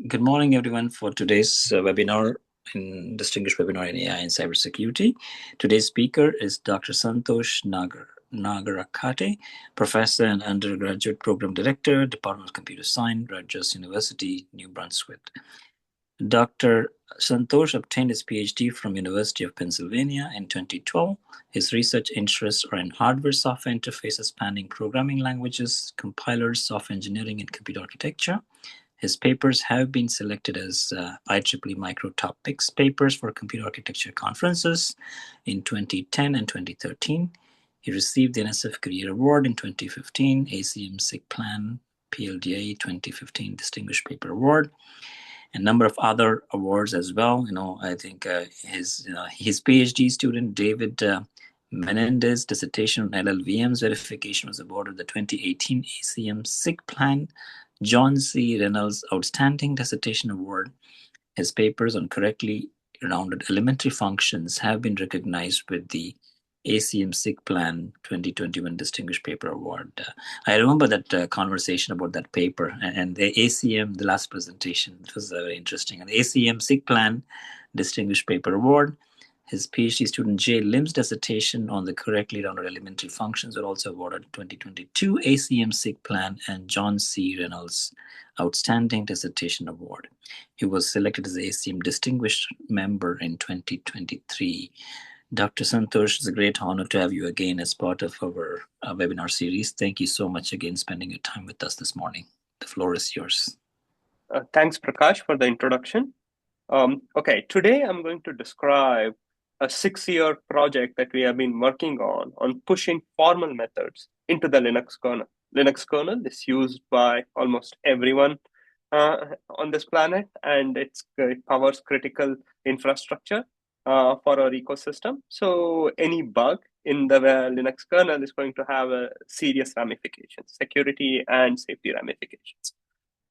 Good morning, everyone, for today's webinar, Distinguished Webinar in AI and Cybersecurity. Today's speaker is Dr. Santosh Nagarakatte, Professor and Undergraduate Program Director, Department of Computer Science, Rutgers University, New Brunswick. Dr. Santosh obtained his PhD from University of Pennsylvania in 2012. His research interests are in hardware-software interfaces spanning programming languages, compilers, software engineering, and computer architecture. His papers have been selected as IEEE MICRO Top Picks papers for computer architecture conferences in 2010 and 2013. He received the NSF CAREER Award in 2015, ACM SIGPLAN PLDI 2015 Distinguished Paper Award, and a number of other awards as well. I think his PhD student, David Menendez, dissertation on LLVM's verification was awarded the 2018 ACM SIGPLAN John C. Reynolds Outstanding Dissertation Award. His papers on correctly rounded elementary functions have been recognized with the ACM SIGPLAN 2021 Distinguished Paper Award. I remember that conversation about that paper and the ACM, the last presentation. It was very interesting. And the ACM SIGPLAN Distinguished Paper Award. His PhD student Jay Lim's dissertation on the correctly rounded elementary functions were also awarded 2022 ACM SIGPLAN and John C. Reynolds Outstanding Dissertation Award. He was selected as ACM Distinguished Member in 2023. Dr. Santosh, it's a great honor to have you again as part of our webinar series. Thank you so much again spending your time with us this morning. The floor is yours. Thanks, Prakash, for the introduction. Okay, today I'm going to describe a 6-year project that we have been working on pushing formal methods into the Linux kernel. Linux kernel is used by almost everyone on this planet, and it powers critical infrastructure for our ecosystem. So any bug in the Linux kernel is going to have a serious ramifications, security and safety ramifications.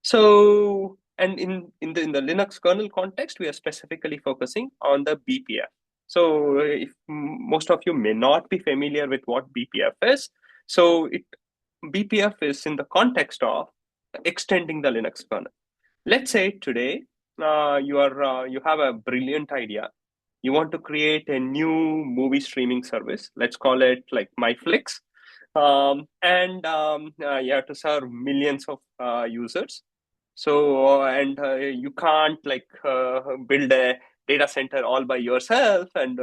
So, and in the Linux kernel context, we are specifically focusing on the BPF. So if most of you may not be familiar with what BPF is, so BPF is in the context of extending the Linux kernel. Let's say today you have a brilliant idea. You want to create a new movie streaming service. Let's call it like MyFlix. You have to serve millions of users. So, you can't build a data center all by yourself and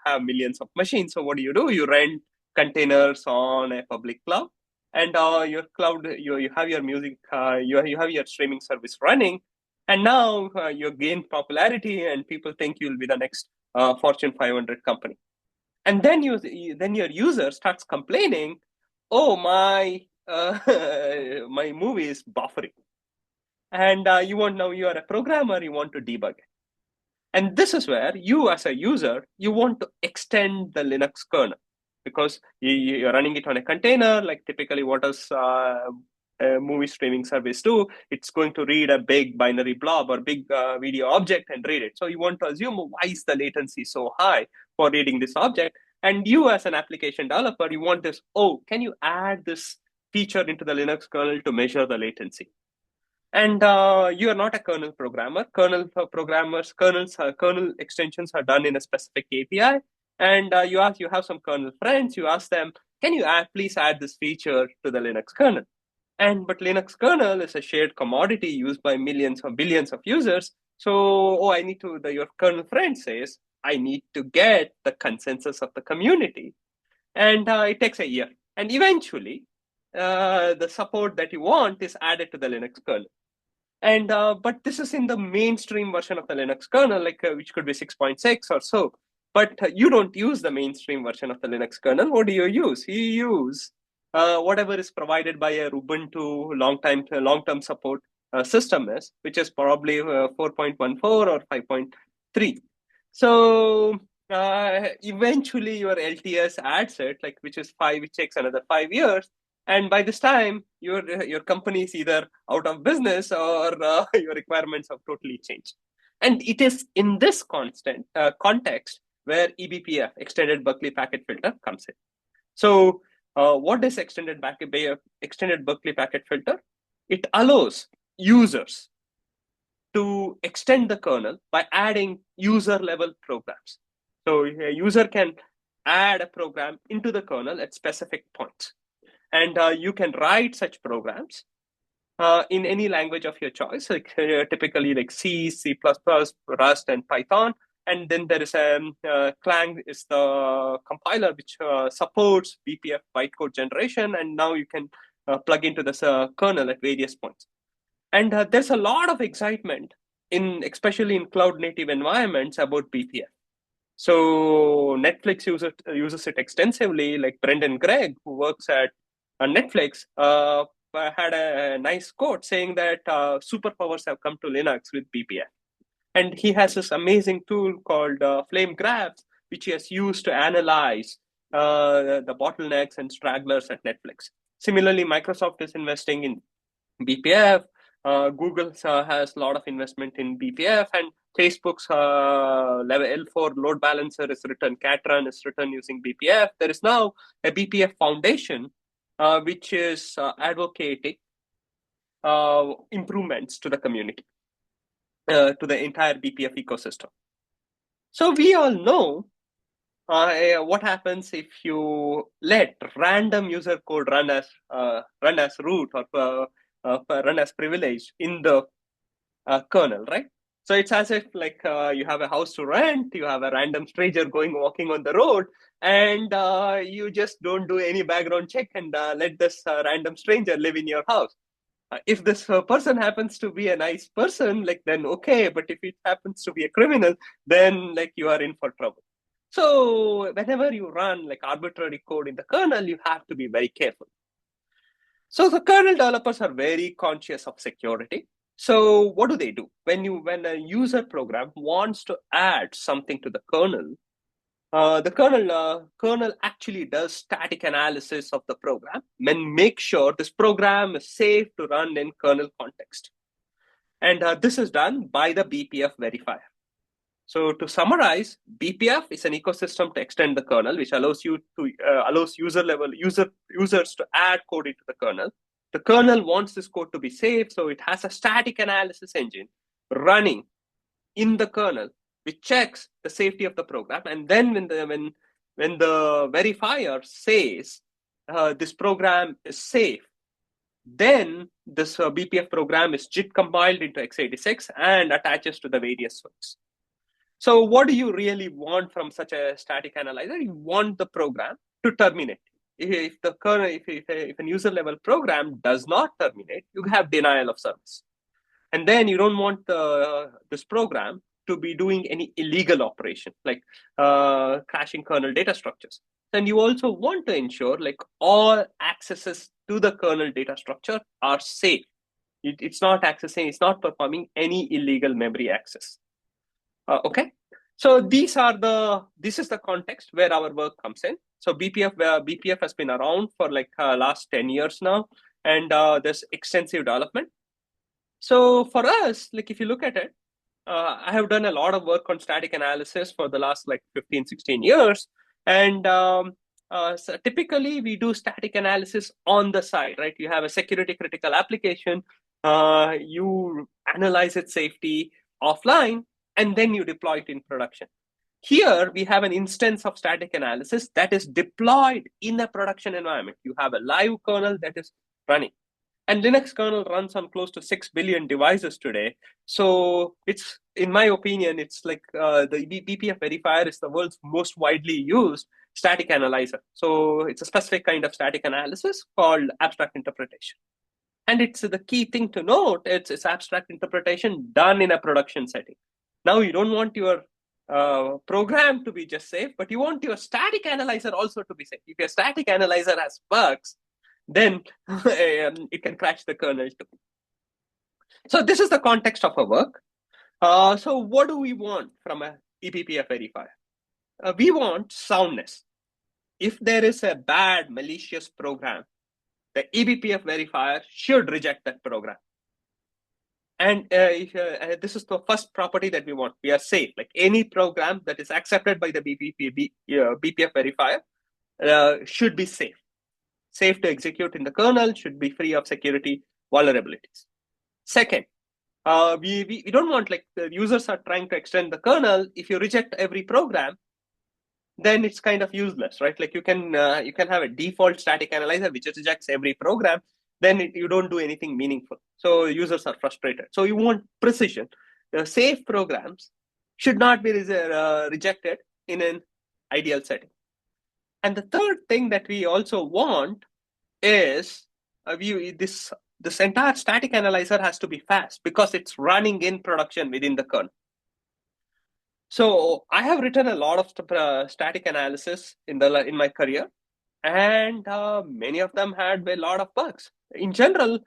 have millions of machines. So what do? You rent containers on a public cloud, and your cloud, you have your music, you have your streaming service running, and now you gain popularity, and people think you'll be the next Fortune 500 company. And then your user starts complaining, "Oh, my my movie is buffering." And you are a programmer, you want to debug it. And this is where you as a user, you want to extend the Linux kernel because you're running it on a container, like typically what does a movie streaming service do? It's going to read a big binary blob or big video object and read it. So you want to assume, why is the latency so high for reading this object? And you as an application developer, you want this, can you add this feature into the Linux kernel to measure the latency? And you are not a kernel programmer. Kernel extensions are done in a specific API. And you have some kernel friends. You ask them, can you please add this feature to the Linux kernel? But Linux kernel is a shared commodity used by millions or billions of users. So, your kernel friend says, I need to get the consensus of the community. And it takes a year. And eventually, the support that you want is added to the Linux kernel. And but this is in the mainstream version of the Linux kernel, which could be 6.6 or so. But you don't use the mainstream version of the Linux kernel. What do you use? You use whatever is provided by a Ubuntu long-term support system is, which is probably 4.14 or 5.3. So eventually your LTS adds it, which takes another 5 years. And by this time, your company is either out of business or your requirements have totally changed. And it is in this context where eBPF, Extended Berkeley Packet Filter, comes in. So what is Extended Berkeley Packet Filter? It allows users to extend the kernel by adding user-level programs. So a user can add a program into the kernel at specific points. And you can write such programs in any language of your choice, like typically like C, C++, Rust, and Python. And then there is Clang is the compiler which supports BPF bytecode generation. And now you can plug into this kernel at various points. And there's a lot of excitement especially in cloud native environments about BPF. So Netflix uses it extensively, like Brendan Gregg, who works at Netflix, had a nice quote saying that superpowers have come to Linux with BPF. And he has this amazing tool called Flame Grabs, which he has used to analyze the bottlenecks and stragglers at Netflix. Similarly, Microsoft is investing in BPF. Google has a lot of investment in BPF, and Facebook's level L4 load balancer is written, Catron is written using BPF. There is now a BPF foundation which is advocating improvements to the community, to the entire BPF ecosystem. So we all know what happens if you let random user code run as root or run as privilege in the kernel, right? So it's as if like you have a house to rent, you have a random stranger walking on the road, and you just don't do any background check and let this random stranger live in your house. If this person happens to be a nice person, like then okay, but if it happens to be a criminal, then like you are in for trouble. So whenever you run like arbitrary code in the kernel, you have to be very careful. So the kernel developers are very conscious of security. So what do? When a user program wants to add something to the kernel, the kernel actually does static analysis of the program and make sure this program is safe to run in kernel context. And this is done by the BPF verifier. So to summarize, BPF is an ecosystem to extend the kernel, which allows users to add code into the kernel. The kernel wants this code to be safe, so it has a static analysis engine running in the kernel, which checks the safety of the program. And then when the verifier says this program is safe, then this BPF program is JIT compiled into x86 and attaches to the various sources. So what do you really want from such a static analyzer? You want the program to terminate. If the kernel, if an user level program does not terminate, you have denial of service. And then you don't want this program to be doing any illegal operation, like crashing kernel data structures. Then you also want to ensure like all accesses to the kernel data structure are safe. It's not performing any illegal memory access. Okay, so this is the context where our work comes in. So BPF has been around for like last 10 years now, and there's extensive development. So for us, like if you look at it, I have done a lot of work on static analysis for the last like 15, 16 years. And so typically we do static analysis on the side, right? You have a security critical application, you analyze its safety offline, and then you deploy it in production. Here, we have an instance of static analysis that is deployed in a production environment. You have a live kernel that is running. And Linux kernel runs on close to 6 billion devices today. So it's, in my opinion, it's like the BPF verifier is the world's most widely used static analyzer. So it's a specific kind of static analysis called abstract interpretation. And it's the key thing to note, it's abstract interpretation done in a production setting. Now you don't want your program to be just safe, but you want your static analyzer also to be safe. If your static analyzer has bugs, then it can crash the kernel too. So this is the context of our work. So what do we want from a eBPF verifier? We want soundness. If there is a bad malicious program, the eBPF verifier should reject that program. And this is the first property that we want. We are safe. Like any program that is accepted by the BPF verifier should be safe. Safe to execute in the kernel, should be free of security vulnerabilities. Second, We don't want, like, the users are trying to extend the kernel. If you reject every program, then it's kind of useless, right? Like you can have a default static analyzer which rejects every program, then you don't do anything meaningful. So users are frustrated. So you want precision. The safe programs should not be rejected in an ideal setting. And the third thing that we also want is this entire static analyzer has to be fast because it's running in production within the kernel. So I have written a lot of static analysis in my career, and many of them had a lot of bugs. In general,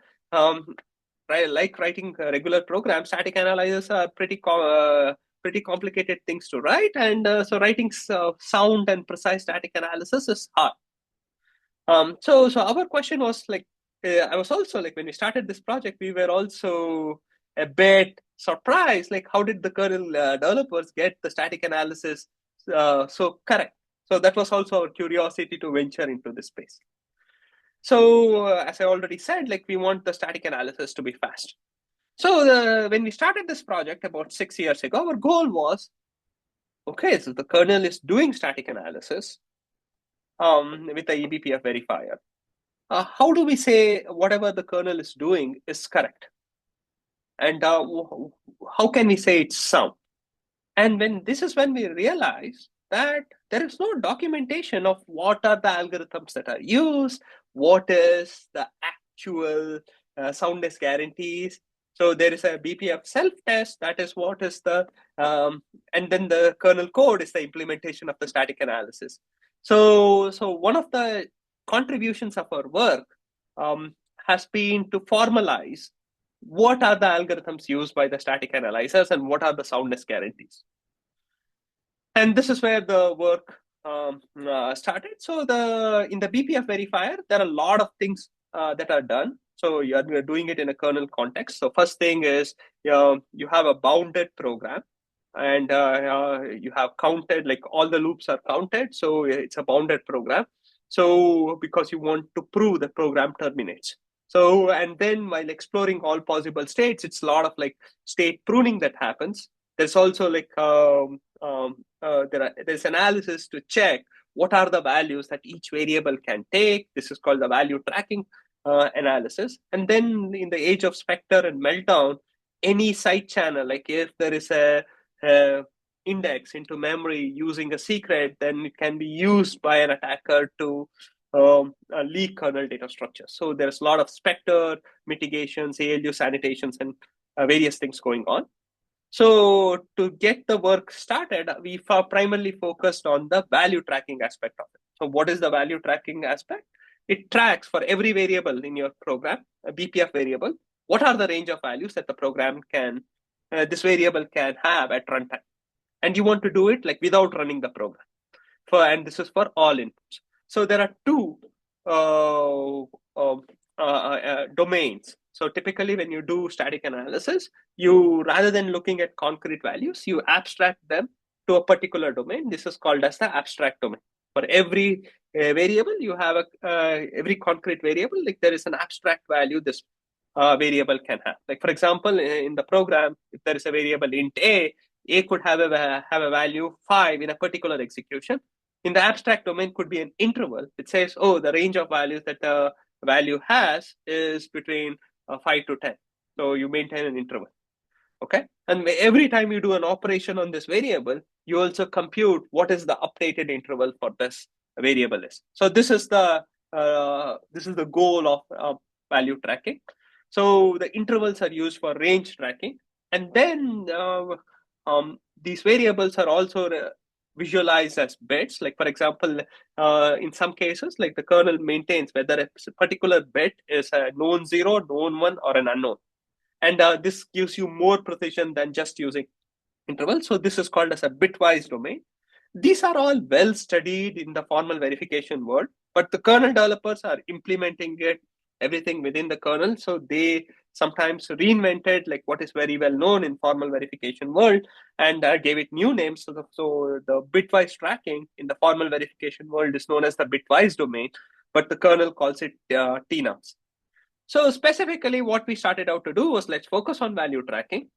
like writing regular programs, static analyzers are pretty complicated things to write, and so writing sound and precise static analysis is hard. So our question was like, I was also like, when we started this project, we were also a bit surprised, like how did the kernel developers get the static analysis so correct? So that was also our curiosity to venture into this space. So as I already said, like we want the static analysis to be fast. So when we started this project about 6 years ago, our goal was, okay, so the kernel is doing static analysis with the eBPF verifier. How do we say whatever the kernel is doing is correct? And how can we say it's sound? And when we realize that there is no documentation of what are the algorithms that are used, what is the actual soundness guarantees. So there is a BPF self-test, that is what is the, and then the kernel code is the implementation of the static analysis. So one of the contributions of our work has been to formalize what are the algorithms used by the static analyzers and what are the soundness guarantees. And this is where the work started. So in the BPF verifier, there are a lot of things that are done. So you're doing it in a kernel context. So first thing is you have a bounded program, and you have counted, like all the loops are counted. So it's a bounded program. So because you want to prove the program terminates. So, and then while exploring all possible states, it's a lot of like state pruning that happens. There's also like there's analysis to check what are the values that each variable can take. This is called the value tracking analysis. And then in the age of Spectre and Meltdown, any side channel, like if there is a index into memory using a secret, then it can be used by an attacker to leak kernel data structures. So there's a lot of Spectre mitigations, ALU sanitations, and various things going on. So to get the work started, we primarily focused on the value tracking aspect of it. So what is the value tracking aspect? It tracks for every variable in your program, a BPF variable, what are the range of values that the program can, this variable can have at runtime. And you want to do it like without running the program. And this is for all inputs. So there are two domains. So typically when you do static analysis, you, rather than looking at concrete values, you abstract them to a particular domain. This is called as the abstract domain. For every variable, you have every concrete variable, like there is an abstract value this variable can have. Like for example, in the program, if there is a variable int A could have a value 5 in a particular execution. In the abstract domain could be an interval. It says, oh, the range of values that the value has is between 5 to 10. So you maintain an interval. Okay. And every time you do an operation on this variable, you also compute what is the updated interval for this variable is. So this is the goal of value tracking. So the intervals are used for range tracking. And then these variables are also visualized as bits. Like for example, in some cases, like the kernel maintains whether a particular bit is a known 0, known 1, or an unknown. And this gives you more precision than just using intervals. So this is called as a bitwise domain. These are all well studied in the formal verification world, but the kernel developers are implementing it, everything within the kernel. So they sometimes reinvented like what is very well known in formal verification world and gave it new names. So the bitwise tracking in the formal verification world is known as the bitwise domain, but the kernel calls it TNUMs. So specifically what we started out to do was let's focus on value tracking.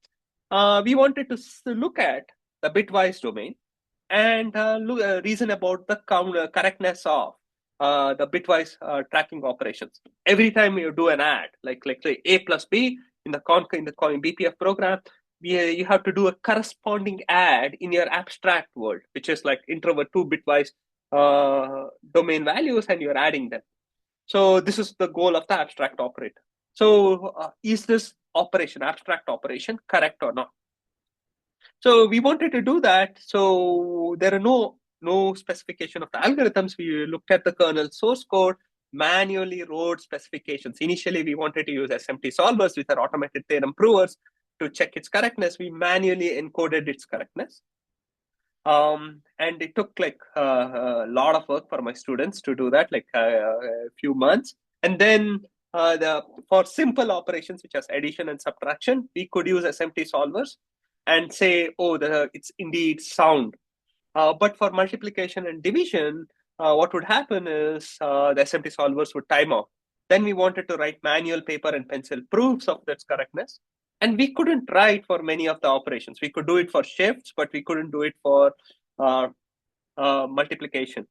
We wanted to look at the bitwise domain and reason about the correctness of the bitwise tracking operations. Every time you do an ad, like say A plus B in the BPF program, you have to do a corresponding ad in your abstract world, which is like introvert 2 bitwise domain values, and you're adding them. So this is the goal of the abstract operator. So is this operation, abstract operation, correct or not? So we wanted to do that. So there are no specification of the algorithms. We looked at the kernel source code, manually wrote specifications. Initially, we wanted to use SMT solvers with our automated theorem provers to check its correctness. We manually encoded its correctness. And it took like a lot of work for my students to do that, like a few months. And then for simple operations, which is addition and subtraction, we could use SMT solvers and say, oh, it's indeed sound. But for multiplication and division, what would happen is the SMT solvers would time out. Then we wanted to write manual paper and pencil proofs of its correctness. And we couldn't write for many of the operations. We could do it for shifts, but we couldn't do it for multiplication.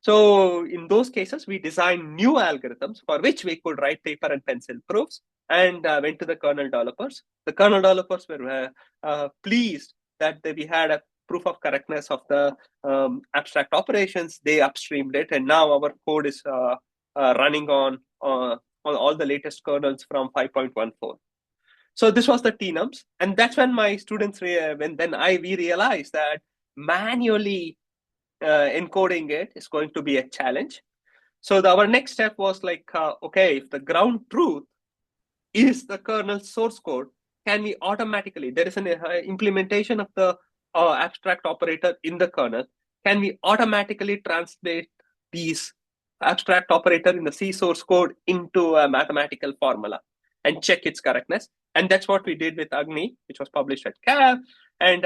So in those cases, we designed new algorithms for which we could write paper and pencil proofs, and went to the kernel developers. The kernel developers were pleased that we had a proof of correctness of the abstract operations. They upstreamed it, and now our code is running on all the latest kernels from 5.14. So this was the TNUMs, and that's when my students, we realized that manually encoding it is going to be a challenge. So our next step was like, okay, if the ground truth is the kernel source code, can we automatically, there is an implementation of the abstract operator in the kernel, can we automatically translate these abstract operator in the C source code into a mathematical formula and check its correctness? And that's what we did with Agni, which was published at CAV. And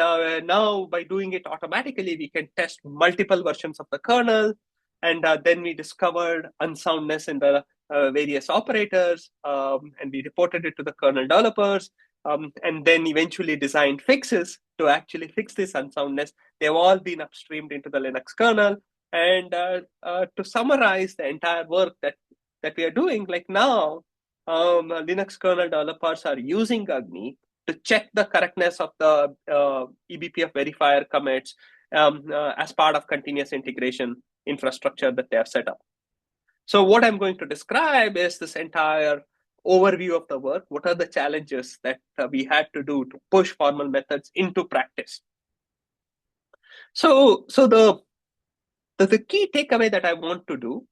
now by doing it automatically, we can test multiple versions of the kernel. And then we discovered unsoundness in the various operators, and we reported it to the kernel developers, and then eventually designed fixes to actually fix this unsoundness. They've all been upstreamed into the Linux kernel. And to summarize the entire work that we are doing, like now, Linux kernel developers are using Agni to check the correctness of the eBPF verifier commits as part of continuous integration infrastructure that they have set up. So what I'm going to describe is this entire overview of the work. What are the challenges that we had to do to push formal methods into practice? So the key takeaway that I want to do,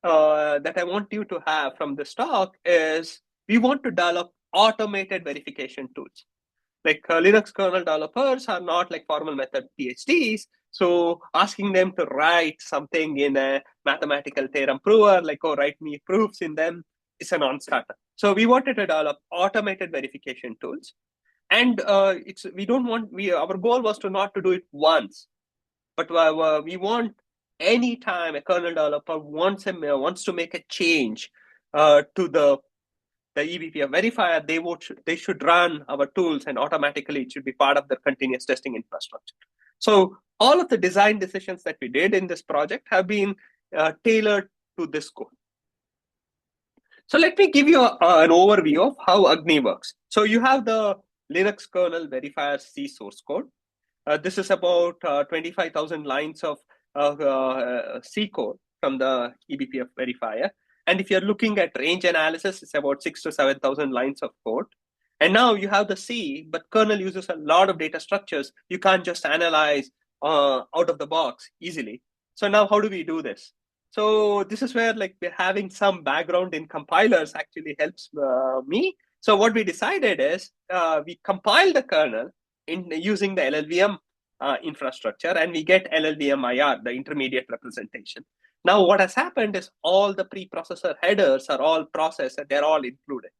that I want you to have from this talk is we want to develop automated verification tools. Like Linux kernel developers are not like formal method PhDs, so asking them to write something in a mathematical theorem prover, like, oh, write me proofs in them, is a non-starter. So we wanted to develop automated verification tools. And our goal was to not to do it once, but we want anytime a kernel developer wants to make a change to the eBPF verifier, they should run our tools, and automatically it should be part of their continuous testing infrastructure. So all of the design decisions that we did in this project have been tailored to this goal. So let me give you an overview of how Agni works. So you have the Linux kernel verifier C source code. This is about 25,000 lines of C code from the eBPF verifier. And if you're looking at range analysis, it's about 6,000 to 7,000 lines of code. And now you have the C, but kernel uses a lot of data structures. You can't just analyze out of the box easily. So now how do we do this? So this is where like we're having some background in compilers actually helps me. So what we decided is we compile the kernel using the LLVM infrastructure, and we get LLVM IR, the intermediate representation. Now what has happened is all the preprocessor headers are all processed and they're all included.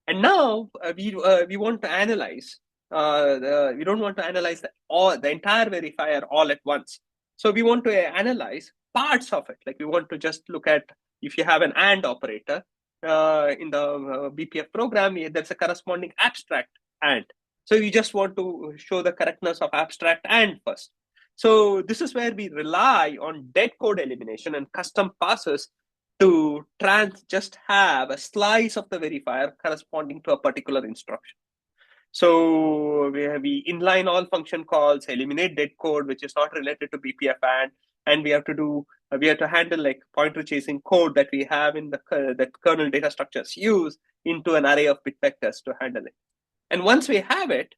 And now we want to analyze, we don't want to analyze the entire verifier all at once. So we want to analyze parts of it. Like we want to just look at, if you have an AND operator, BPF program, there's a corresponding abstract and. So you just want to show the correctness of abstract and first. So this is where we rely on dead code elimination and custom passes to just have a slice of the verifier corresponding to a particular instruction. So we inline all function calls, eliminate dead code, which is not related to BPF and we have to handle like pointer chasing code that we have in that kernel data structures use into an array of bit vectors to handle it. And once we have it,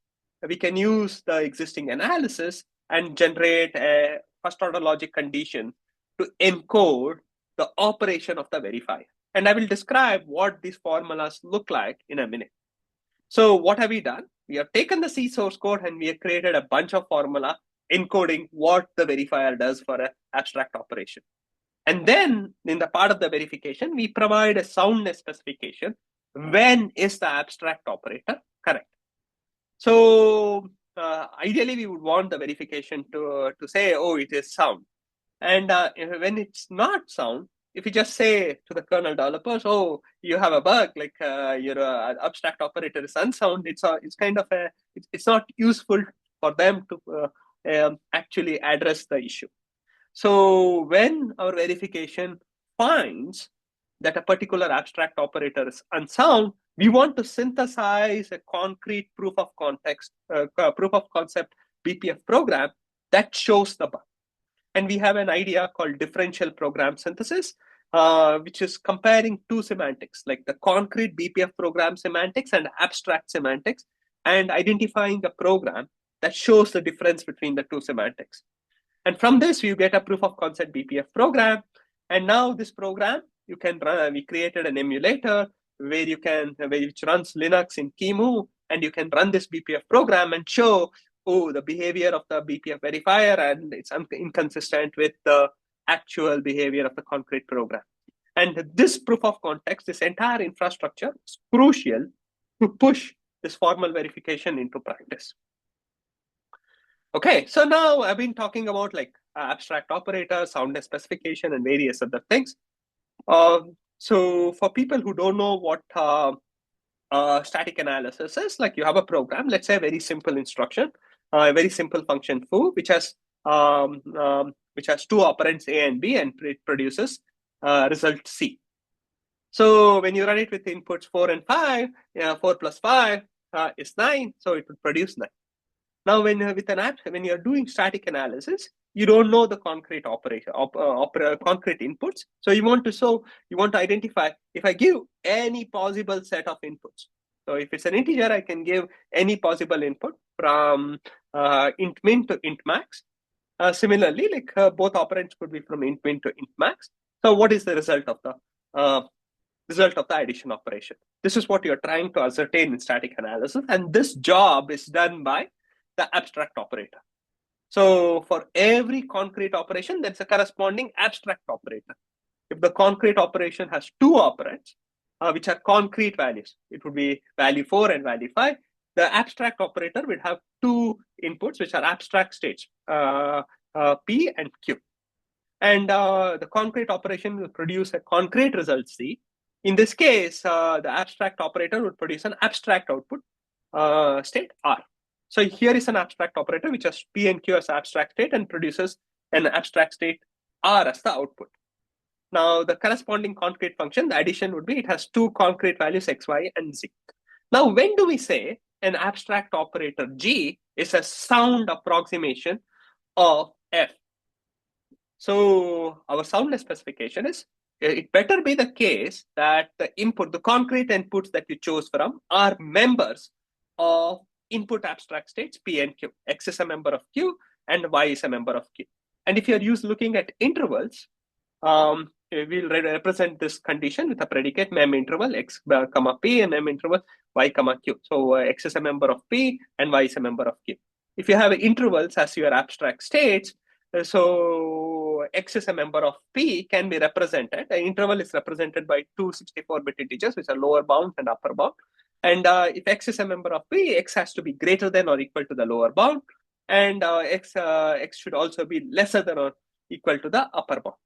we can use the existing analysis and generate a first order logic condition to encode the operation of the verifier. And I will describe what these formulas look like in a minute. So what have we done? We have taken the C source code and we have created a bunch of formula encoding what the verifier does for an abstract operation. And then in the part of the verification, we provide a soundness specification. When is the abstract operator correct? So ideally, we would want the verification to say, oh, it is sound. And when it's not sound, if you just say to the kernel developers, oh, you have a bug, like your abstract operator is unsound, it's kind of it's not useful for them to actually address the issue. So when our verification finds that a particular abstract operator is unsound, we want to synthesize a concrete proof of concept BPF program that shows the bug. And we have an idea called differential program synthesis, which is comparing two semantics, like the concrete BPF program semantics and abstract semantics, and identifying a program that shows the difference between the two semantics. And from this, you get a proof of concept BPF program. And now this program, you can run, we created an emulator which runs Linux in QEMU, and you can run this BPF program and show, oh, the behavior of the BPF verifier, and it's inconsistent with the actual behavior of the concrete program. And this proof of context, this entire infrastructure is crucial to push this formal verification into practice. Okay, so now I've been talking about like abstract operators, soundness specification, and various other things. So for people who don't know what static analysis is, like you have a program, let's say a very simple instruction, a very simple function foo, which has two operands A and B, and it produces result C. So when you run it with inputs 4 and 5, 4 plus 5 is 9, so it will produce 9. Now, when you're doing static analysis, you don't know the concrete concrete inputs. So you want to identify if I give any possible set of inputs. So if it's an integer, I can give any possible input from int min to int max. Similarly, like both operands could be from int min to int max. So what is the result of the addition operation? This is what you're trying to ascertain in static analysis, and this job is done by the abstract operator. So for every concrete operation, there's a corresponding abstract operator. If the concrete operation has two operands, which are concrete values, it would be value 4 and value 5. The abstract operator would have two inputs, which are abstract states, P and Q. And the concrete operation will produce a concrete result C. In this case, the abstract operator would produce an abstract output state R. So here is an abstract operator which has P and Q as abstract state and produces an abstract state R as the output. Now the corresponding concrete function, the addition would be, it has two concrete values X, Y, and Z. Now when do we say an abstract operator G is a sound approximation of F? So our soundness specification is, it better be the case that the concrete inputs that you chose from are members of input abstract states P and Q. X is a member of Q and Y is a member of Q. And if you're looking at intervals, we'll represent this condition with a predicate mem interval X comma P and mem interval Y comma Q. So X is a member of P and Y is a member of Q. If you have intervals as your abstract states, so X is a member of P can be represented. The interval is represented by two 64-bit integers, which are lower bound and upper bound. And if X is a member of P, X has to be greater than or equal to the lower bound, and X should also be lesser than or equal to the upper bound.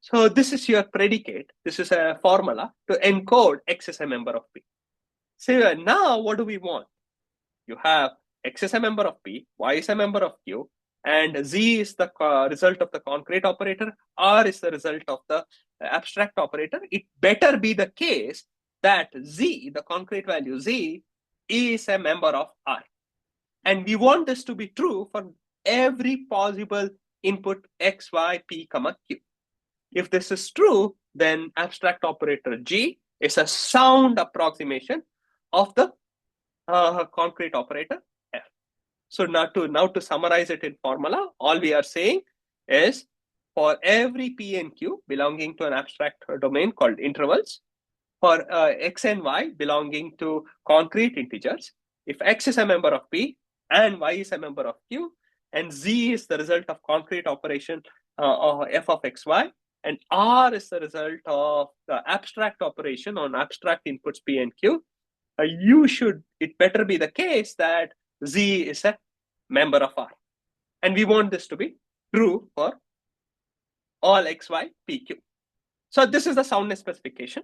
So this is your predicate. This is a formula to encode X is a member of P. So now what do we want? You have X is a member of P, Y is a member of Q, and Z is the result of the concrete operator, R is the result of the abstract operator. It better be the case that Z, the concrete value Z, is a member of R. And we want this to be true for every possible input X, Y, P, Q. If this is true, then abstract operator G is a sound approximation of the concrete operator F. So now to summarize it in formula, all we are saying is for every P and Q belonging to an abstract domain called intervals, for X and Y belonging to concrete integers, if X is a member of P and Y is a member of Q, and Z is the result of concrete operation F of XY, and R is the result of the abstract operation on abstract inputs P and Q, it better be the case that Z is a member of R. And we want this to be true for all X, Y, P, Q. So this is the soundness specification.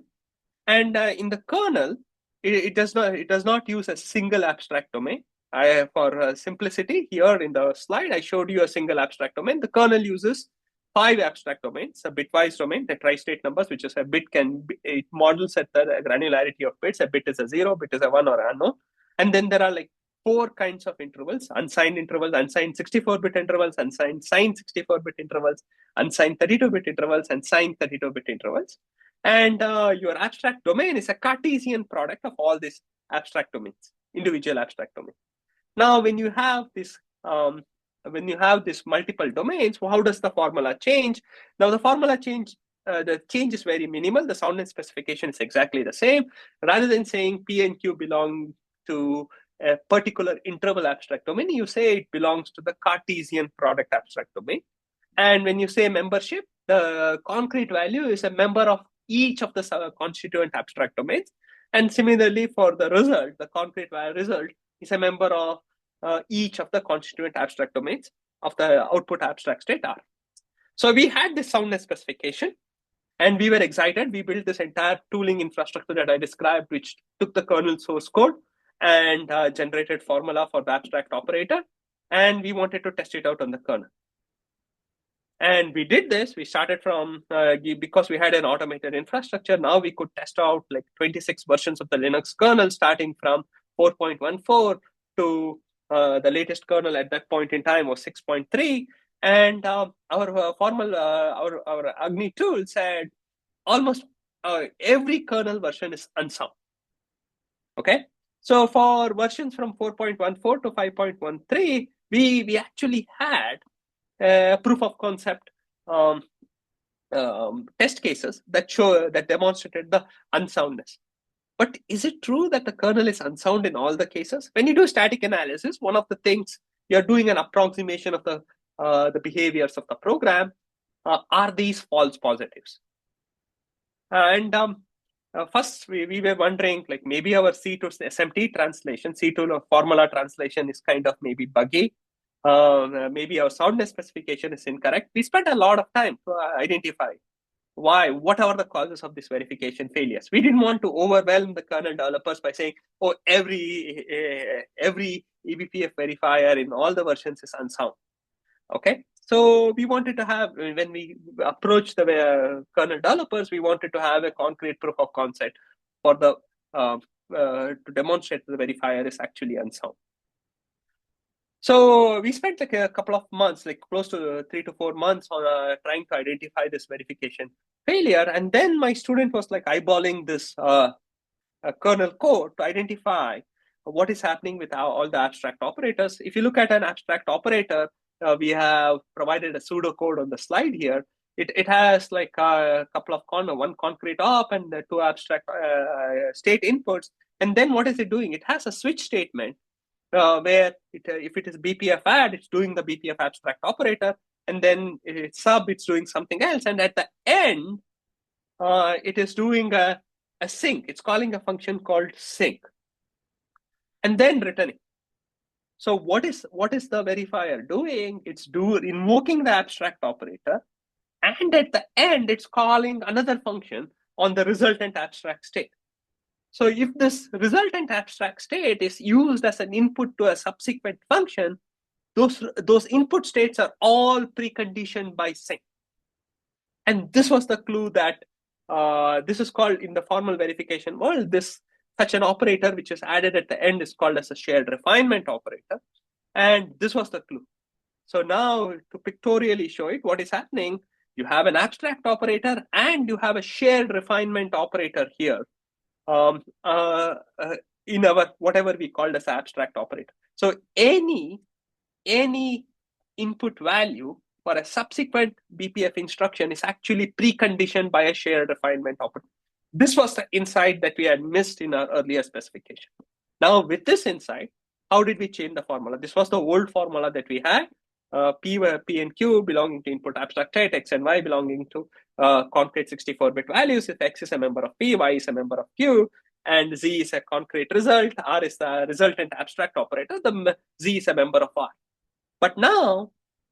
And in the kernel, it does not use a single abstract domain. For simplicity, here in the slide, I showed you a single abstract domain. The kernel uses 5 abstract domains: a bitwise domain, the tri-state numbers, which is a bit it models at the granularity of bits. A bit is a 0, bit is a 1 or unknown. And then there are like 4 kinds of intervals: unsigned intervals, unsigned 64-bit intervals, unsigned signed 64-bit intervals, unsigned 32-bit intervals, and signed 32-bit intervals. And your abstract domain is a Cartesian product of all these abstract domains, individual abstract domains. Now, when you have this multiple domains, how does the formula change? Now, the formula change, the change is very minimal. The soundness specification is exactly the same. Rather than saying P and Q belong to a particular interval abstract domain, you say it belongs to the Cartesian product abstract domain. And when you say membership, the concrete value is a member of each of the constituent abstract domains. And similarly, for the result, the concrete result is a member of each of the constituent abstract domains of the output abstract state R. So we had this soundness specification, and we were excited. We built this entire tooling infrastructure that I described, which took the kernel source code and generated formula for the abstract operator, and we wanted to test it out on the kernel. And we did this. We started from, because we had an automated infrastructure, now we could test out like 26 versions of the Linux kernel, starting from 4.14 to the latest kernel at that point in time was 6.3. And our Agni tool said almost every kernel version is unsound. Okay. So for versions from 4.14 to 5.13, we actually had proof of concept test cases that demonstrated the unsoundness. But is it true that the kernel is unsound in all the cases? When you do static analysis, one of the things you're doing an approximation of the behaviors of the program. Are these false positives? And first, we were wondering, like, maybe our C to SMT translation, C to formula translation is kind of maybe buggy. Maybe our soundness specification is incorrect. We spent a lot of time to identify what are the causes of this verification failures. We didn't want to overwhelm the kernel developers by saying, oh, every eBPF verifier in all the versions is unsound. Okay, so we wanted to have, when we approached the kernel developers, we wanted to have a concrete proof of concept for the to demonstrate that the verifier is actually unsound. So we spent like a couple of months, like close to 3 to 4 months on trying to identify this verification failure. And then my student was like eyeballing this kernel code to identify what is happening with all the abstract operators. If you look at an abstract operator, we have provided a pseudocode on the slide here. It has like a couple of one concrete op and 2 abstract state inputs. And then what is it doing? It has a switch statement where if it is BPF add, it's doing the BPF abstract operator, and then it's sub, it's doing something else, and at the end, it is doing a sync. It's calling a function called sync, and then returning. So what is the verifier doing? It's invoking the abstract operator, And at the end, it's calling another function on the resultant abstract state. So if this resultant abstract state is used as an input to a subsequent function, those input states are all preconditioned by sync. And this was the clue that this is called, in the formal verification world, such an operator which is added at the end is called as a shared refinement operator. And this was the clue. So now, to pictorially show it, what is happening, you have an abstract operator and you have a shared refinement operator here in our whatever we called as abstract operator. So any input value for a subsequent BPF instruction is actually preconditioned by a shared refinement operator. This was the insight that we had missed in our earlier specification. Now, with this insight, how did we change the formula? This was the old formula that we had. P and Q belonging to input abstract state, X and Y belonging to concrete 64-bit values. If X is a member of P, Y is a member of Q, and Z is a concrete result, R is the resultant abstract operator, the Z is a member of R. But now,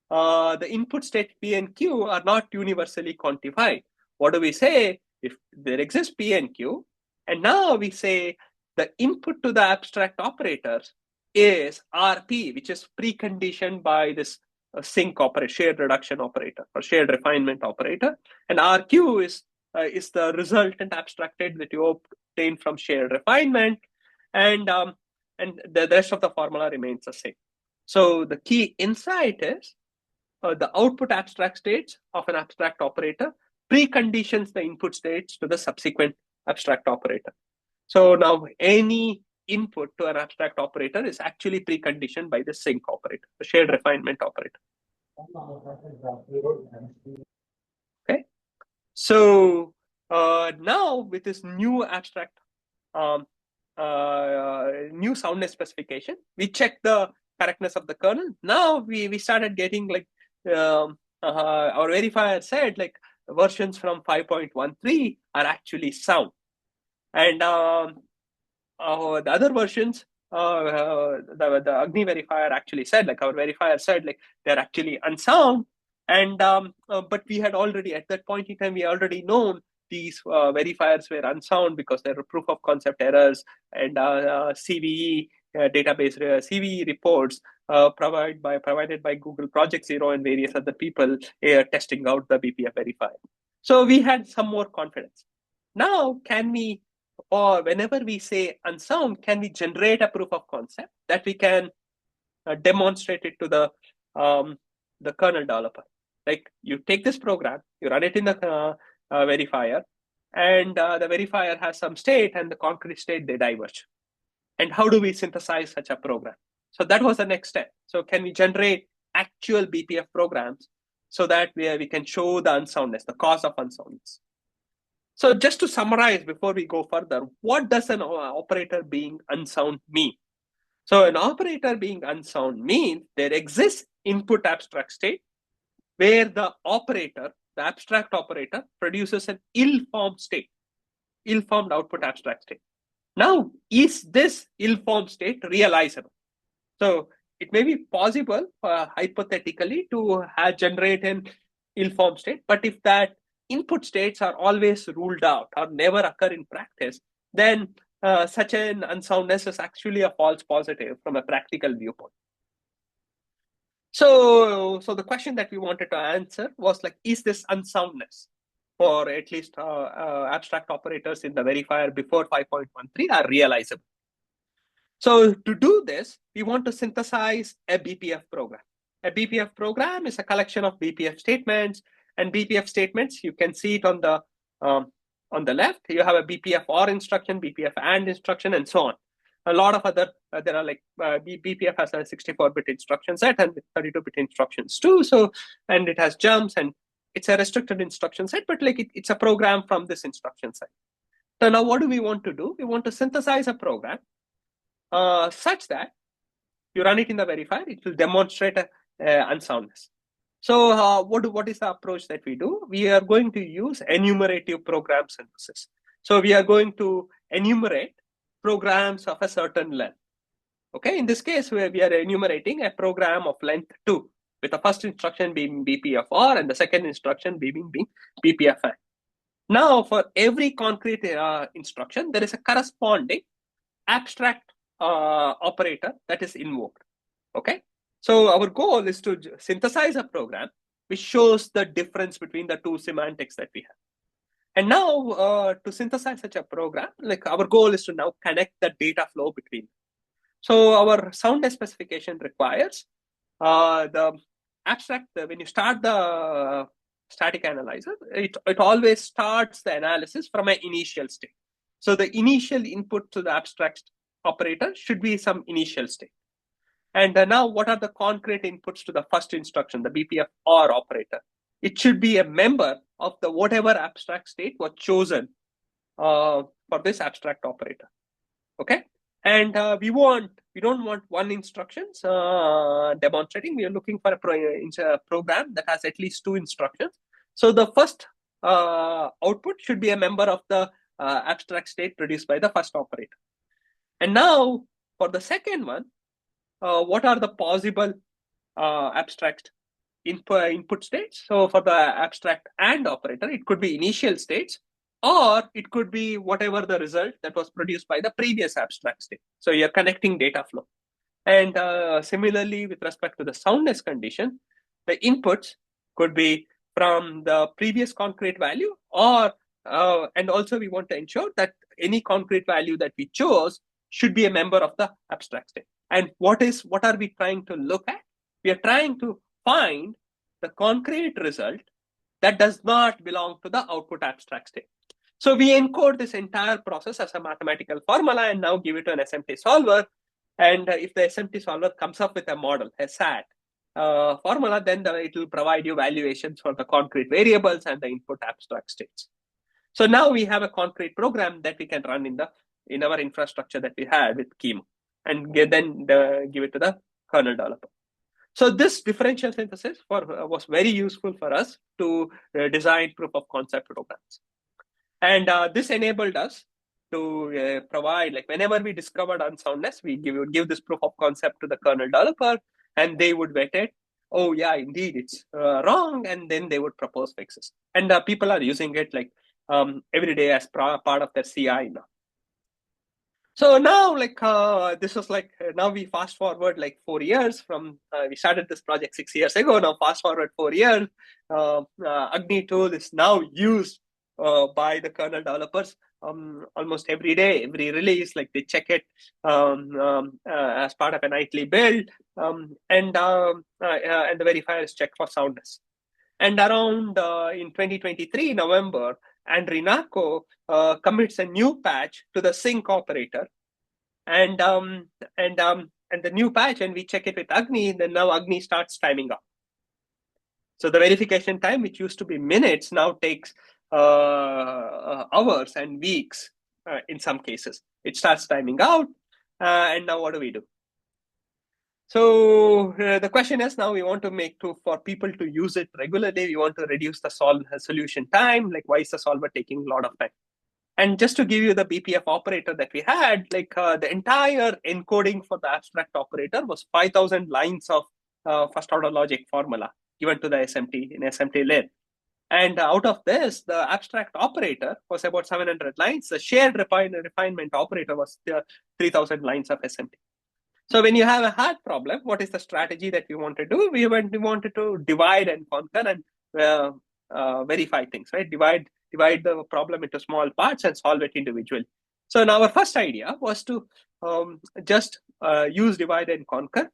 the input state P and Q are not universally quantified. What do we say? If there exists P and Q, and now we say the input to the abstract operators is RP, which is preconditioned by this sync operator, shared reduction operator, or shared refinement operator, and RQ is the resultant abstract state that you obtain from shared refinement, and the rest of the formula remains the same. So the key insight is the output abstract states of an abstract operator preconditions the input states to the subsequent abstract operator. So now any input to an abstract operator is actually preconditioned by the sync operator, the shared refinement operator. Okay. So now with this new abstract, new soundness specification, we check the correctness of the kernel. Now we started getting like our verifier said like versions from 5.13 are actually sound, and the other versions, the Agni verifier actually said, like our verifier said, like they're actually unsound. And but we had already, at that point in time, we already known these verifiers were unsound because there were proof of concept errors and CVE database CVE reports provided by Google Project Zero and various other people testing out the BPF verifier. So we had some more confidence. Now, can we, or whenever we say unsound, can we generate a proof of concept that we can demonstrate it to the kernel developer? Like you take this program, you run it in the verifier, and the verifier has some state, and the concrete state, they diverge. And how do we synthesize such a program? So that was the next step. So can we generate actual BPF programs so that we can show the unsoundness, the cause of unsoundness? So just to summarize before we go further, what does an operator being unsound mean? So an operator being unsound means there exists input abstract state where the operator, the abstract operator, produces an ill-formed state, ill-formed output abstract state. Now, is this ill-formed state realizable? So it may be possible, hypothetically, to generate an ill-formed state, but if that input states are always ruled out or never occur in practice, then such an unsoundness is actually a false positive from a practical viewpoint. So the question that we wanted to answer was like, is this unsoundness for at least abstract operators in the verifier before 5.13 are realizable? So to do this, we want to synthesize a BPF program. A BPF program is a collection of BPF statements, and BPF statements, you can see it on the left. You have a BPF OR instruction, BPF AND instruction, and so on. A lot of other, there are like BPF has a 64-bit instruction set and 32-bit instructions too. So, and it has jumps, and it's a restricted instruction set, but like it's a program from this instruction set. So now what do we want to do? We want to synthesize a program such that you run it in the verifier, it will demonstrate a unsoundness. So what is the approach that we do? We are going to use enumerative program synthesis. So we are going to enumerate programs of a certain length. Okay, in this case, we are enumerating a program of length 2. with the first instruction being BPFR and the second instruction being BPFN. Now, for every concrete instruction, there is a corresponding abstract operator that is invoked. Okay, so our goal is to synthesize a program which shows the difference between the two semantics that we have. And now, to synthesize such a program, like our goal is to now connect the data flow between. So our soundness specification requires the abstract. When you start the static analyzer, it always starts the analysis from an initial state. So the initial input to the abstract operator should be some initial state. And now, what are the concrete inputs to the first instruction, the BPF or operator? It should be a member of the whatever abstract state was chosen for this abstract operator. Okay, and we don't want one instructions demonstrating. We are looking for a program that has at least two instructions. So the first output should be a member of the abstract state produced by the first operator. And now, for the second one, what are the possible abstract input states? So for the abstract AND operator, it could be initial states, or it could be whatever the result that was produced by the previous abstract state. So you're connecting data flow. And similarly, with respect to the soundness condition, the inputs could be from the previous concrete value, or and also we want to ensure that any concrete value that we chose should be a member of the abstract state. And what are we trying to look at? We are trying to find the concrete result that does not belong to the output abstract state. So we encode this entire process as a mathematical formula and now give it to an SMT solver. And if the SMT solver comes up with a model, a SAT formula, then it will provide you valuations for the concrete variables and the input abstract states. So now we have a concrete program that we can run in our infrastructure that we had with Chemo, and then give it to the kernel developer. So this differential synthesis was very useful for us to design proof of concept programs. And this enabled us to provide, like whenever we discovered unsoundness, we would give this proof of concept to the kernel developer, and they would vet it. Oh yeah, indeed, it's wrong, and then they would propose fixes. And people are using it like every day as part of their CI now. So now, this was now we fast forward like 4 years from we started this project 6 years ago. Now fast forward 4 years, Agni tool is now used by the kernel developers almost every day, every release. Like they check it as part of a nightly build, and the verifier is checked for soundness. And around in 2023 November, and Rinako commits a new patch to the sync operator, and the new patch, and we check it with Agni. Then now Agni starts timing up. So the verification time, which used to be minutes, now takes hours and weeks in some cases. It starts timing out, and now what do we do? So the question is, now we want to for people to use it regularly. We want to reduce the solution time. Like, why is the solver taking a lot of time? And just to give you the BPF operator that we had, the entire encoding for the abstract operator was 5,000 lines of first order logic formula given to the SMT in SMT lib. And out of this, the abstract operator was about 700 lines. The shared refinement operator was 3,000 lines of SMT. So when you have a hard problem, what is the strategy that we want to do? We wanted to divide and conquer and verify things, right? Divide the problem into small parts and solve it individually. So now our first idea was to just use divide and conquer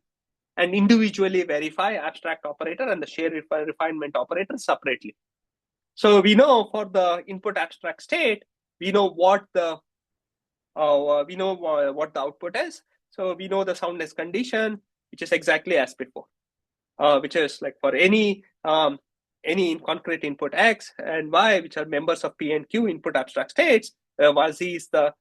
and individually verify abstract operator and the shared refinement operator separately. So we know for the input abstract state, we know what the output is. So we know the soundness condition, which is exactly as before, which is like for any concrete input X and Y, which are members of P and Q input abstract states, while Z is the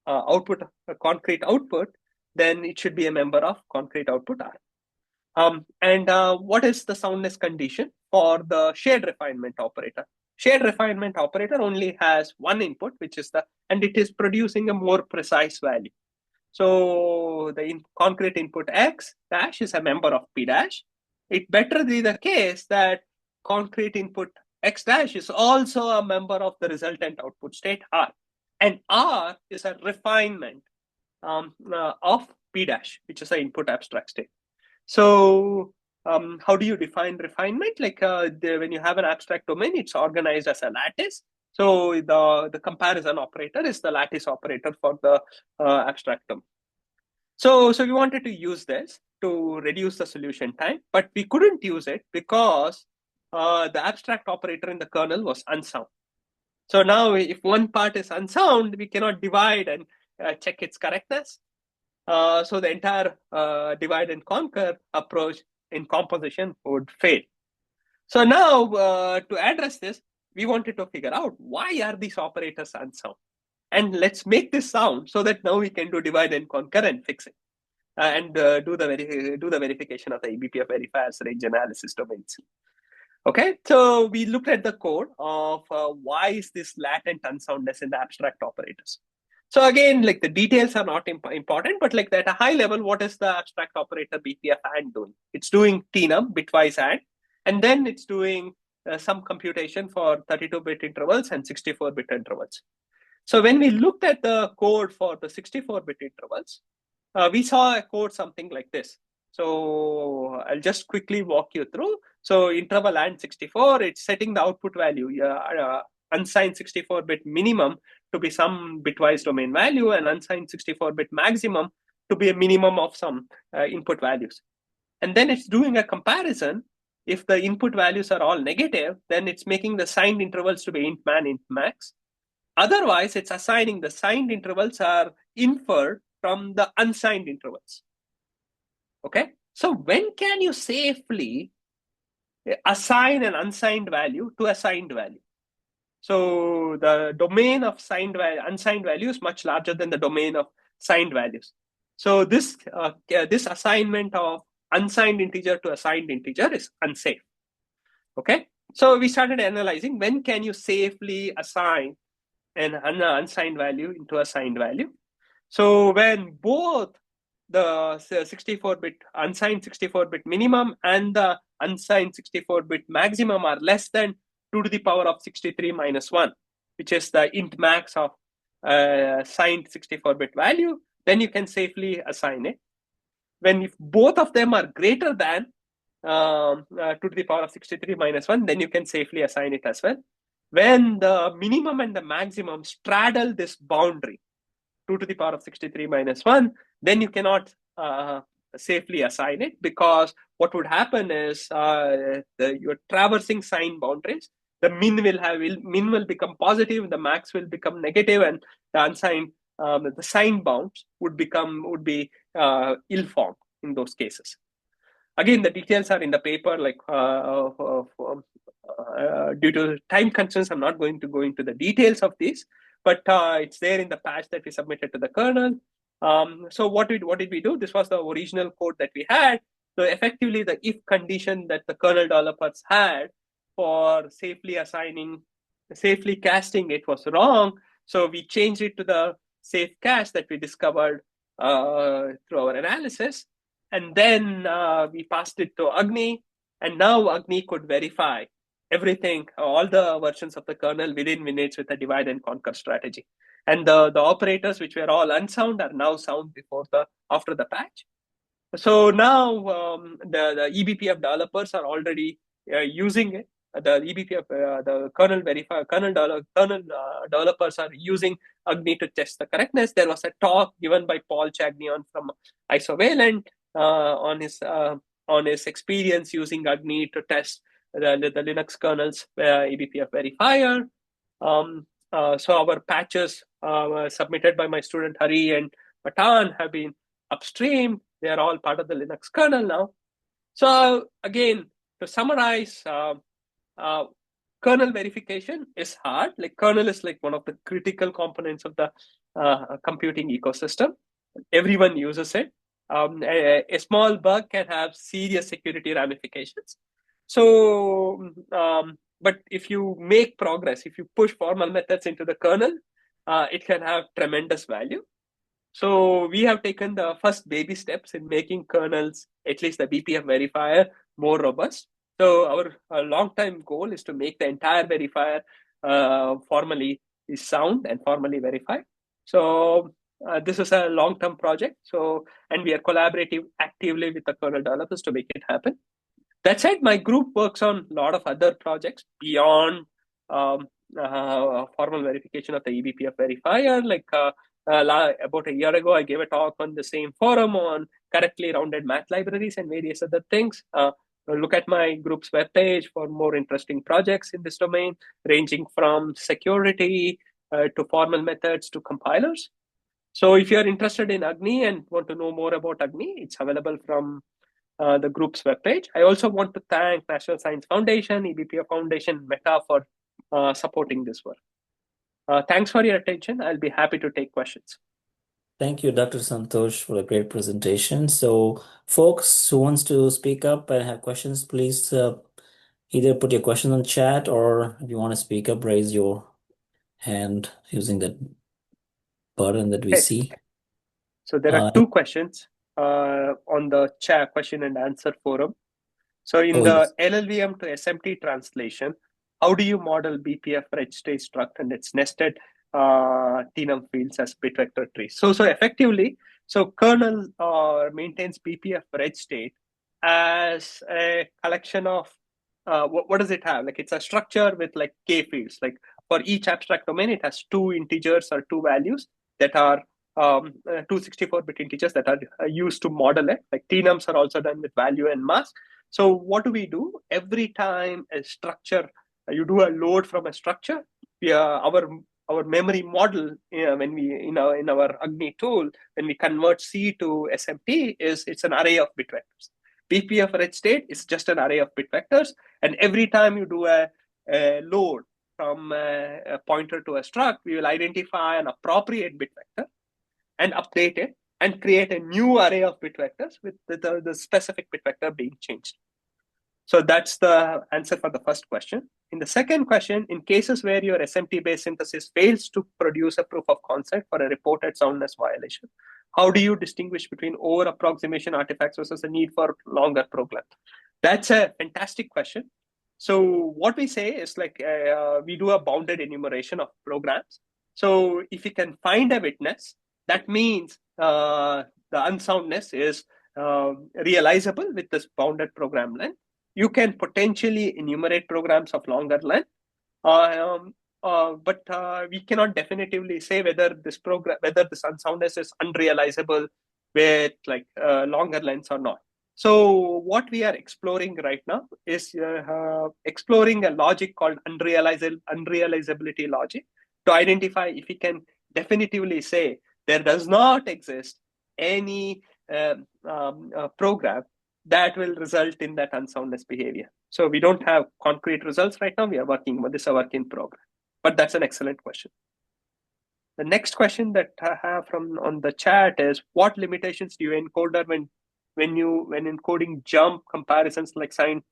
output, concrete output, then it should be a member of concrete output R. And what is the soundness condition for the shared refinement operator? Shared refinement operator only has one input, which is and it is producing a more precise value. So the concrete input X dash is a member of P dash, it better be the case that concrete input X dash is also a member of the resultant output state R. And R is a refinement of P dash, which is the input abstract state. So how do you define refinement? Like when you have an abstract domain, it's organized as a lattice. So the comparison operator is the lattice operator for the abstract domain. So we wanted to use this to reduce the solution time, but we couldn't use it because the abstract operator in the kernel was unsound. So now if one part is unsound, we cannot divide and check its correctness. So the entire divide and conquer approach in composition would fail. So now to address this, we wanted to figure out why are these operators unsound? And let's make this sound so that now we can do divide and conquer and fix it. And do the verification of the eBPF verifiers range analysis domains. Okay, so we looked at the code of why is this latent unsoundness in the abstract operators. So again, like the details are not important, but like at a high level, what is the abstract operator BPF AND doing? It's doing TNUM, bitwise AND, and then it's doing some computation for 32-bit intervals and 64-bit intervals. So when we looked at the code for the 64-bit intervals, we saw a code something like this. So I'll just quickly walk you through. So interval AND 64, it's setting the output value, unsigned 64-bit minimum to be some bitwise domain value, and unsigned 64-bit maximum to be a minimum of some input values. And then it's doing a comparison. If the input values are all negative, then it's making the signed intervals to be int man, int max. Otherwise, it's assigning the signed intervals are inferred from the unsigned intervals. Okay, so when can you safely assign an unsigned value to a signed value? So the domain of unsigned value is much larger than the domain of signed values. So this assignment of unsigned integer to assigned integer is unsafe. Okay, so we started analyzing when can you safely assign an unsigned value into a signed value. So when both the 64-bit unsigned 64-bit minimum and the unsigned 64-bit maximum are less than 2 to the power of 63 minus 1, which is the int max of signed 64-bit value, then you can safely assign it. When if both of them are greater than 2 to the power of 63 minus 1, then you can safely assign it as well. When the minimum and the maximum straddle this boundary, 2 to the power of 63 minus 1, then you cannot safely assign it, because what would happen is you're traversing sign boundaries. The min will become positive, the max will become negative, and the unsigned the sign bounds would be ill-formed in those cases. Again, the details are in the paper. Like due to time constraints, I'm not going to go into the details of this, but it's there in the patch that we submitted to the kernel. So what did we do? This was the original code that we had. So effectively, the if condition that the kernel developers had for safely casting it was wrong. So we changed it to the safe cache that we discovered through our analysis. And then we passed it to Agni, and now Agni could verify everything, all the versions of the kernel within minutes with a divide and conquer strategy. And the operators, which were all unsound, are now sound after the patch. So now the eBPF developers are already using it. The eBPF, the kernel developers are using Agni to test the correctness. There was a talk given by Paul Chagnion from Isovalent on his experience using Agni to test the Linux kernel's eBPF verifier. So our patches submitted by my student Hari and Matan have been upstream. They are all part of the Linux kernel now. So again, to summarize, kernel verification is hard. Like kernel is like one of the critical components of the computing ecosystem. Everyone uses it. A small bug can have serious security ramifications. So, but if you make progress, if you push formal methods into the kernel, it can have tremendous value. So we have taken the first baby steps in making kernels, at least the BPF verifier, more robust. So our long-time goal is to make the entire verifier formally is sound and formally verified. So this is a long-term project. So, and we are collaborating actively with the kernel developers to make it happen. That said, my group works on a lot of other projects beyond formal verification of the eBPF verifier. Like about a year ago, I gave a talk on the same forum on correctly rounded math libraries and various other things. Look at my group's webpage for more interesting projects in this domain, ranging from security to formal methods to compilers. So if you're interested in Agni and want to know more about Agni, it's available from the group's webpage. I also want to thank National Science Foundation, eBPF Foundation, Meta for supporting this work. Thanks for your attention. I'll be happy to take questions. Thank you, Dr. Santosh, for a great presentation. So folks who wants to speak up and have questions, please either put your question on chat, or if you want to speak up, raise your hand using that button that we see. So there are two questions on the chat question and answer forum. So in the LLVM to SMT translation, how do you model BPF reg state struct and its nested TNUM fields as bit vector trees? So effectively, so kernel maintains BPF reg state as a collection of what does it have? Like it's a structure with like k fields. Like for each abstract domain, it has two integers or two values that are 264-bit integers that are used to model it. Like TNUMs are also done with value and mask. So what do? Every time a structure, you do a load from a structure, our memory model, when we in our Agni tool, when we convert C to SMT, it's an array of bit vectors. BPF reg state is just an array of bit vectors, and every time you do a load from a pointer to a struct, we will identify an appropriate bit vector and update it and create a new array of bit vectors with the specific bit vector being changed. So that's the answer for the first question. In the second question, in cases where your SMT-based synthesis fails to produce a proof of concept for a reported soundness violation, how do you distinguish between over-approximation artifacts versus the need for longer probe length? That's a fantastic question. So what we say is like we do a bounded enumeration of programs. So if you can find a witness, that means the unsoundness is realizable with this bounded program length. You can potentially enumerate programs of longer length, but we cannot definitively say whether this unsoundness is unrealizable with like longer lengths or not. So what we are exploring right now is exploring a logic called unrealizability logic to identify if we can definitively say there does not exist any program that will result in that unsoundness behavior. So we don't have concrete results right now. We are working with this a work in progress, but that's an excellent question. The next question that I have from on the chat is, what limitations do you encoder when encoding jump comparisons like sign?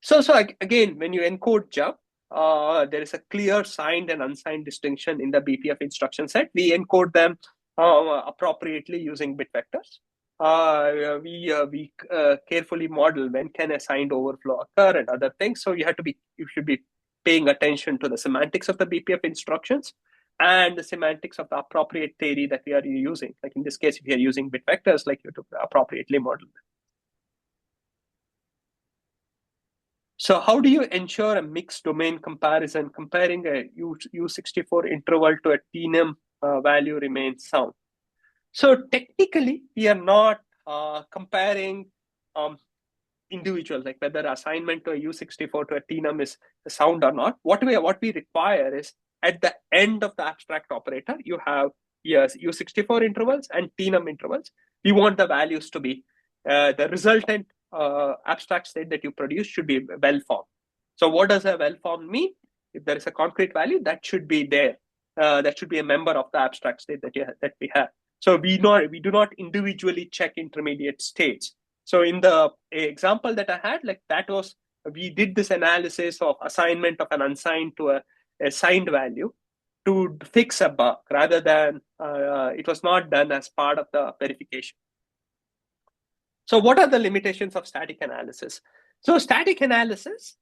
So again, when you encode jump, there is a clear signed and unsigned distinction in the BPF instruction set. We encode them appropriately using bit vectors. We carefully model when can a signed overflow occur and other things. So you should be paying attention to the semantics of the BPF instructions and the semantics of the appropriate theory that we are using. Like in this case, if we are using bit vectors, like you to appropriately model them. So how do you ensure a mixed domain comparison, comparing a U64 interval to a TNUM value remains sound? So technically, we are not comparing individuals, like whether assignment to a U64 to a TNUM is sound or not. What we require is at the end of the abstract operator, you have U64 intervals and TNUM intervals. We want the values to be the resultant abstract state that you produce should be well-formed. So what does a well-formed mean? If there is a concrete value, that should be there. That should be a member of the abstract state that we have. So we do not individually check intermediate states. So in the example that I had, like that was, we did this analysis of assignment of an unsigned to a signed value to fix a bug rather than it was not done as part of the verification. So what are the limitations of static analysis? So static analysis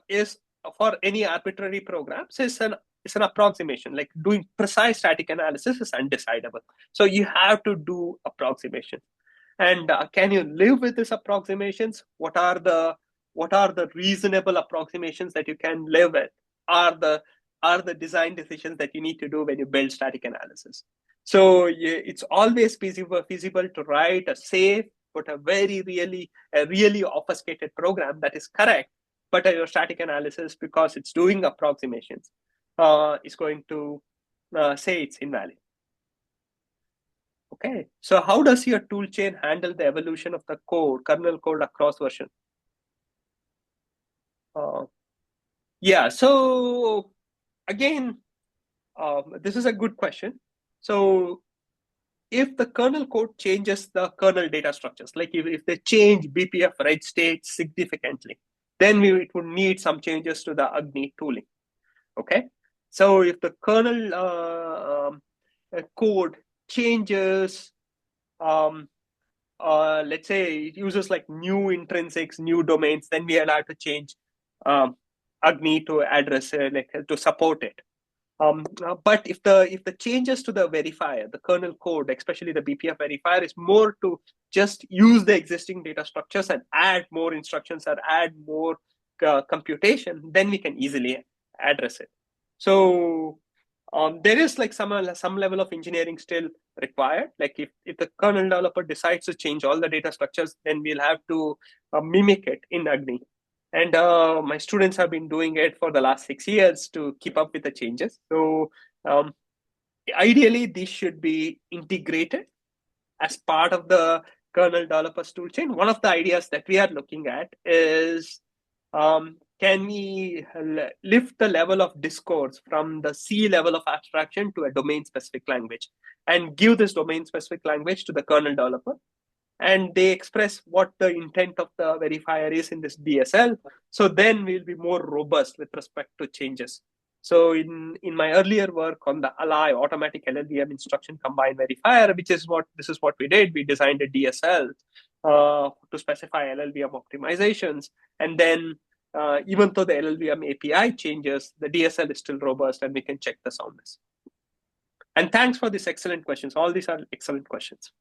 is for any arbitrary programs is an approximation. Like doing precise static analysis is undecidable. So you have to do approximations. And can you live with these approximations? What are the reasonable approximations that you can live with? Are the design decisions that you need to do when you build static analysis? So it's always feasible to write a safe but a really obfuscated program that is correct, but your static analysis, because it's doing approximations, is going to say it's invalid. Okay, so how does your toolchain handle the evolution of the code, kernel code across version? Yeah, so again, this is a good question. So if the kernel code changes the kernel data structures, like if they change BPF write state significantly, then it would need some changes to the Agni tooling. Okay, so if the kernel code changes, let's say it uses like new intrinsics, new domains, then we are allowed to change Agni to address to support it. But if the changes to the verifier, the kernel code, especially the BPF verifier, is more to just use the existing data structures and add more instructions or add more computation, then we can easily address it. So there is like some level of engineering still required. Like if the kernel developer decides to change all the data structures, then we'll have to mimic it in Agni. And my students have been doing it for the last 6 years to keep up with the changes. So ideally, these should be integrated as part of the kernel developers toolchain. One of the ideas that we are looking at is, can we lift the level of discourse from the C level of abstraction to a domain-specific language and give this domain-specific language to the kernel developer? And they express what the intent of the verifier is in this DSL. So then we'll be more robust with respect to changes. So in my earlier work on the ALI, automatic LLVM instruction combined verifier, this is what we did. We designed a DSL to specify LLVM optimizations. And then even though the LLVM API changes, the DSL is still robust and we can check the soundness. And thanks for these excellent questions. All these are excellent questions.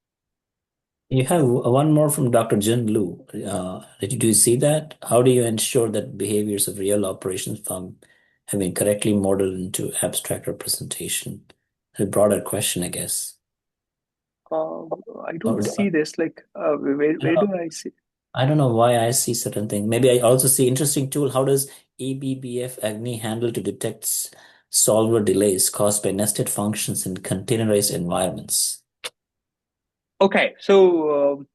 You have one more from Dr. Jin Lu. Do you see that? How do you ensure that behaviors of real operations have been correctly modeled into abstract representation? A broader question, I guess. I don't see this. Like, where do I see? I don't know why I see certain things. Maybe I also see interesting tool. How does eBPF Agni handle to detect solver delays caused by nested functions in containerized environments? Okay, so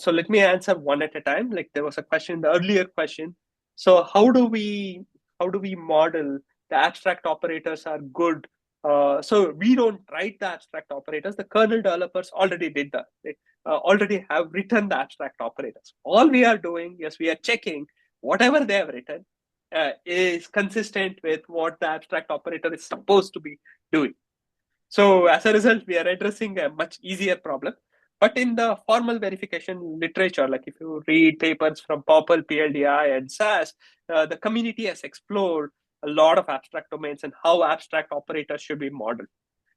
let me answer one at a time. Like there was a question, the earlier question. So how do we model the abstract operators are good? So we don't write the abstract operators. The kernel developers already did that. They already have written the abstract operators. All we are doing is we are checking whatever they have written is consistent with what the abstract operator is supposed to be doing. So as a result, we are addressing a much easier problem. But in the formal verification literature, like if you read papers from POPL, PLDI, and SAS, the community has explored a lot of abstract domains and how abstract operators should be modeled.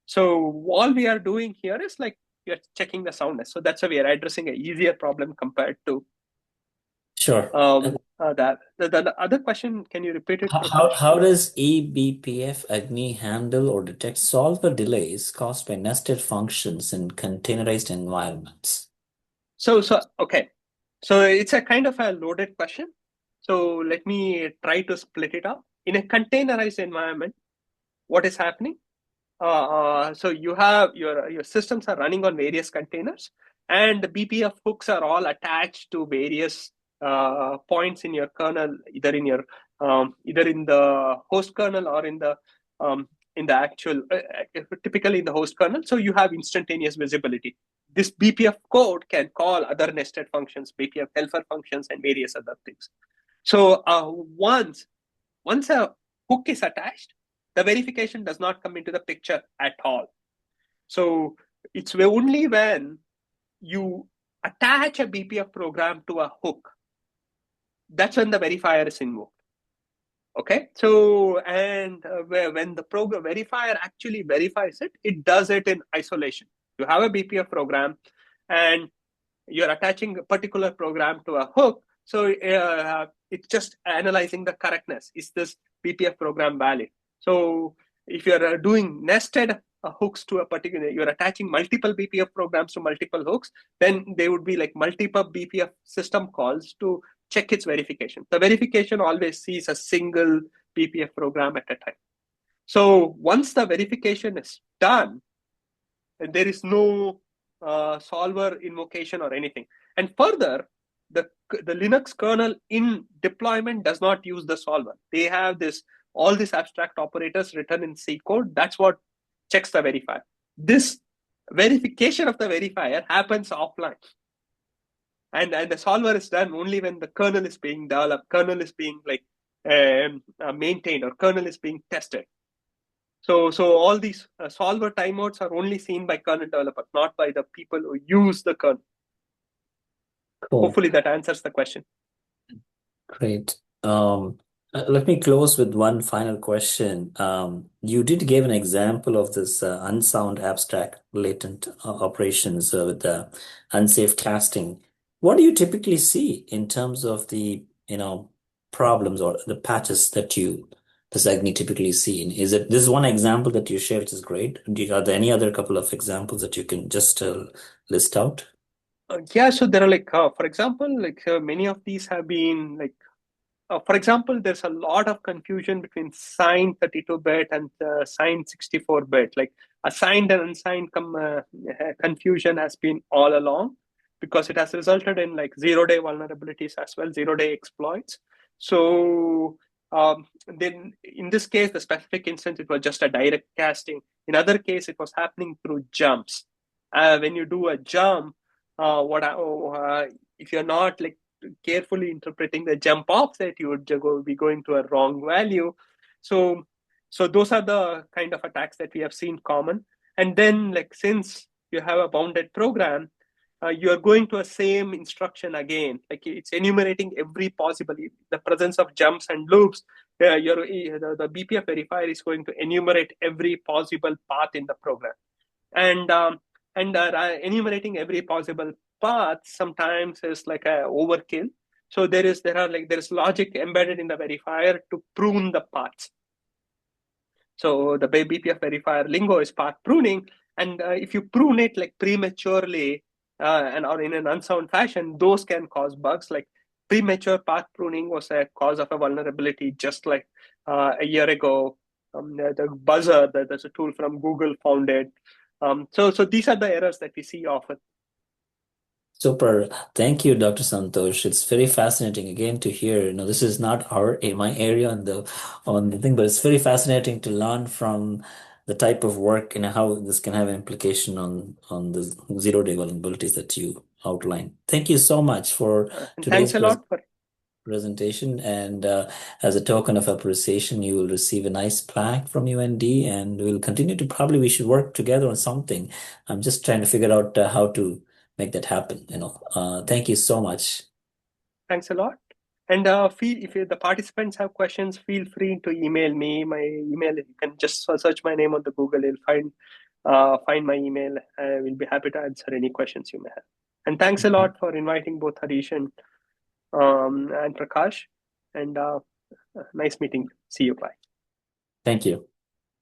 So all we are doing here is like we are checking the soundness. So that's why we are addressing an easier problem compared to. Sure. The other question, can you repeat it? How does eBPF Agni handle or detect solver delays caused by nested functions in containerized environments? So okay. So it's a kind of a loaded question. So let me try to split it up. In a containerized environment, what is happening? So you have your systems are running on various containers, and the BPF hooks are all attached to various points in your kernel, either in the host kernel or in the actual, typically in the host kernel. So you have instantaneous visibility. This BPF code can call other nested functions, BPF helper functions, and various other things. So once a hook is attached, the verification does not come into the picture at all. So it's only when you attach a BPF program to a hook, that's when the verifier is invoked. Okay, so and when the program verifier actually verifies it, it does it in isolation. You have a BPF program and you're attaching a particular program to a hook. So it's just analyzing the correctness. Is this BPF program valid? So if you're doing nested hooks to a particular, you're attaching multiple BPF programs to multiple hooks, then they would be like multiple BPF system calls to check its verification. The verification always sees a single BPF program at a time. So once the verification is done, there is no solver invocation or anything. And further, the Linux kernel in deployment does not use the solver. They have all these abstract operators written in C code. That's what checks the verifier. This verification of the verifier happens offline. And the solver is done only when the kernel is being developed, kernel is being maintained, or kernel is being tested. So all these solver timeouts are only seen by kernel developers, not by the people who use the kernel. Cool. Hopefully that answers the question. Great. Let me close with one final question. You did give an example of this unsound abstract latent operations with the unsafe casting. What do you typically see in terms of the problems or the patches that the SIGNI typically see? Is it this one example that you shared, which is great? Are there any other couple of examples that you can just list out? Yeah, so there are for example, many of these have been for example, there's a lot of confusion between signed 32-bit and signed 64-bit. Like a signed and unsigned confusion has been all along, because it has resulted in zero-day vulnerabilities as well, zero-day exploits. So then in this case, the specific instance, it was just a direct casting. In other case, it was happening through jumps. When you do a jump, if you're not carefully interpreting the jump offset, you would be going to a wrong value. So those are the kind of attacks that we have seen common. And then since you have a bounded program, you're going to a same instruction again. It's enumerating every possible, the presence of jumps and loops. The BPF verifier is going to enumerate every possible path in the program. And enumerating every possible path sometimes is like a overkill. So there is logic embedded in the verifier to prune the paths. So the BPF verifier lingo is path pruning, and if you prune it prematurely or in an unsound fashion, those can cause bugs. Like premature path pruning was a cause of a vulnerability just a year ago. The buzzer, there's a tool from Google, found it. So these are the errors that we see often. Super. Thank you, Dr. Santosh. It's very fascinating again to hear. This is not my area on the thing, but it's very fascinating to learn from the type of work and how this can have an implication on the zero-day vulnerabilities that you outlined. Thank you so much for today's thanks a lot for presentation, and as a token of appreciation, you will receive a nice plaque from UND, and we'll continue to we should work together on something. I'm just trying to figure out how to make that happen. Thank you so much. Thanks a lot. And if the participants have questions, feel free to email me. My email, you can just search my name on the Google. You'll find my email. I will be happy to answer any questions you may have. And thanks a lot for inviting both Harish and Prakash. And nice meeting you. See you. Bye. Thank you.